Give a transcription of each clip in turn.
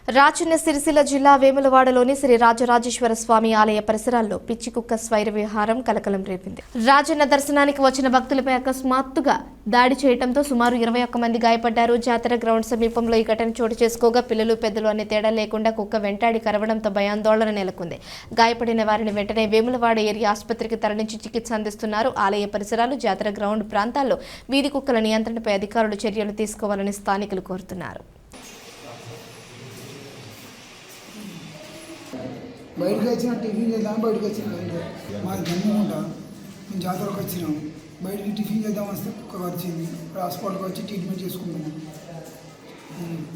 రాజన్న సిరిసిల్ల జిల్లా వేములవాడలోని శ్రీ రాజరాజేశ్వర స్వామి ఆలయ పరిసరాల్లో పిచ్చి కుక్క స్వైర విహారం కలకలం రేపింది. రాజన్న దర్శనానికి వచ్చిన భక్తులపై అకస్మాత్తుగా దాడి చేయడంతో సుమారు 21 మంది గాయపడ్డారు. జాతర గ్రౌండ్ సమీపంలో ఈ ఘటన చోటు చేసుకోగా పిల్లలు పెద్దలు అనే తేడా లేకుండా కుక్క వెంటాడి కరవడంతో భయాందోళన నెలకొంది. గాయపడిన వారిని వెంటనే వేములవాడ ఏరియా ఆసుపత్రికి తరలించి చికిత్స అందిస్తున్నారు. ఆలయ పరిసరాలు, జాతర గ్రౌండ్ ప్రాంతాల్లో వీధి కుక్కల నియంత్రణపై అధికారులు చర్యలు తీసుకోవాలని స్థానికులు కోరుతున్నారు. బయటకు వచ్చిన టిఫిన్ చేద్దాం బయటకు వచ్చిన మాది జన్మకుంటా మేము జాతరకు వచ్చినాము. బయటికి టిఫిన్ చేద్దాం వస్తే కుక్క కరిచింది. హాస్పిటల్కి వచ్చి ట్రీట్మెంట్ చేసుకుంటున్నాం.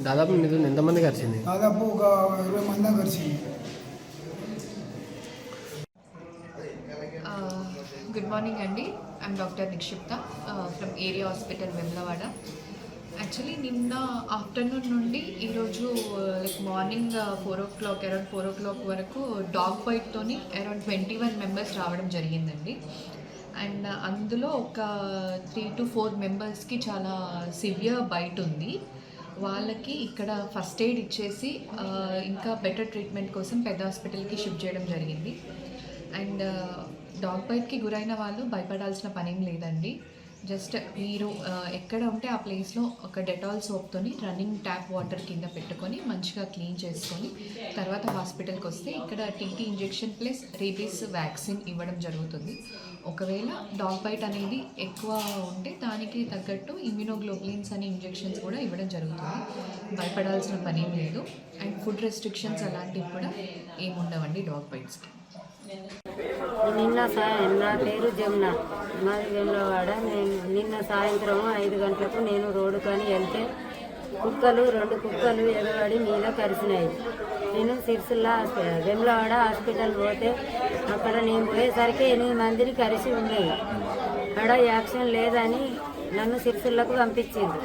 దాదాపు ఎంతమంది కరిచింది? దాదాపు ఒక 20 మంది దాకా కరిచింది. గుడ్ మార్నింగ్ అండి. I'm doctor నిక్షిప్త from area hospital Vemulawada. Actually నిన్న ఆఫ్టర్నూన్ నుండి ఈరోజు మార్నింగ్ 4 o'clock అరౌండ్ 4 o'clock వరకు డాగ్ బైట్తోని అరౌండ్ 21 మెంబర్స్ రావడం జరిగిందండి. అండ్ అందులో ఒక 3 to 4 మెంబర్స్కి చాలా సివియర్ బైట్ ఉంది. వాళ్ళకి ఇక్కడ ఫస్ట్ ఎయిడ్ ఇచ్చేసి ఇంకా బెటర్ ట్రీట్మెంట్ కోసం పెద్ద హాస్పిటల్కి షిఫ్ట్ చేయడం జరిగింది. అండ్ డాగ్ బైట్కి గురైన వాళ్ళు భయపడాల్సిన పనేం లేదండి. జస్ట్ మీరు ఎక్కడ ఉంటే ఆ ప్లేస్లో ఒక డెటాల్ సోప్తోని రన్నింగ్ ట్యాప్ వాటర్ కింద పెట్టుకొని మంచిగా క్లీన్ చేసుకొని తర్వాత హాస్పిటల్కి వస్తే ఇక్కడ TT injection plus rabies vaccine ఇవ్వడం జరుగుతుంది. ఒకవేళ డాగ్ బైట్ అనేది ఎక్కువ ఉంటే దానికి తగ్గట్టు ఇమ్యూనోగ్లోబులిన్స్ అనే ఇంజెక్షన్స్ కూడా ఇవ్వడం జరుగుతుంది. భయపడాల్సిన పనేం లేదు. అండ్ ఫుడ్ రెస్ట్రిక్షన్స్ అలాంటివి కూడా ఏముండవండి డాగ్ బైట్స్కి. నా పేరు జమున, మాది వేములవాడ. నిన్న సాయంత్రం 5 గంటలకు నేను రోడ్డు కానీ వెళ్తే 2 కుక్కలు ఎగబడి మీద కరిసినాయి. నేను సిరిసిల్ల వేములవాడ హాస్పిటల్ పోతే అక్కడ నేను పోయేసరికి 8 మందిని కరిసి ఉన్నాయి. అక్కడ యాక్షన్ లేదని నన్ను సిరిసిల్లకు పంపించింది.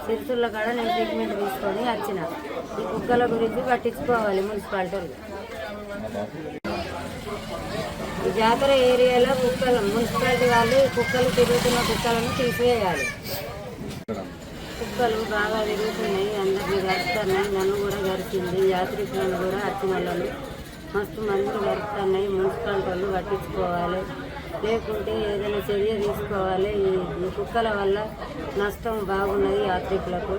సిరిసిల్ల కాడ నేను ట్రీట్మెంట్ తీసుకొని వచ్చిన. ఈ కుక్కల గురించి పట్టించుకోవాలి మున్సిపాలిటీలు. ఈ జాతర ఏరియాలో మున్సిపాలిటీ వాళ్ళు కుక్కలు తిరుగుతున్న కుక్కలను తీసివేయాలి. కుక్కలు బాగా తిరుగుతున్నాయి, అందరినీ గరుస్తున్నాయి. నన్ను కూడా గరిచింది. యాత్రికులను కూడా వచ్చిన వాళ్ళని మస్తు మందిని గరుస్తున్నాయి. మున్సిపాలిటీ వాళ్ళు పట్టించుకోవాలి, లేకుంటే ఏదైనా చర్య తీసుకోవాలి. ఈ కుక్కల వల్ల నష్టం బాగున్నది. యాత్రికులకు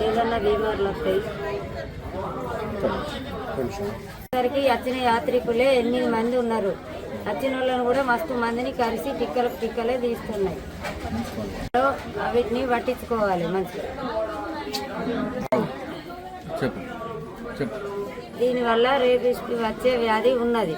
ఏదన్నా బీమార్లు వస్తాయి. సరికి వచ్చిన యాత్రికులే 8 మంది ఉన్నారు. వచ్చిన వాళ్ళని కూడా మస్తు మందిని కలిసి టిక్కలే తీస్తున్నాయి. వీటిని పట్టించుకోవాలి మంచిగా. దీనివల్ల రేబీస్ వచ్చే వ్యాధి ఉన్నది.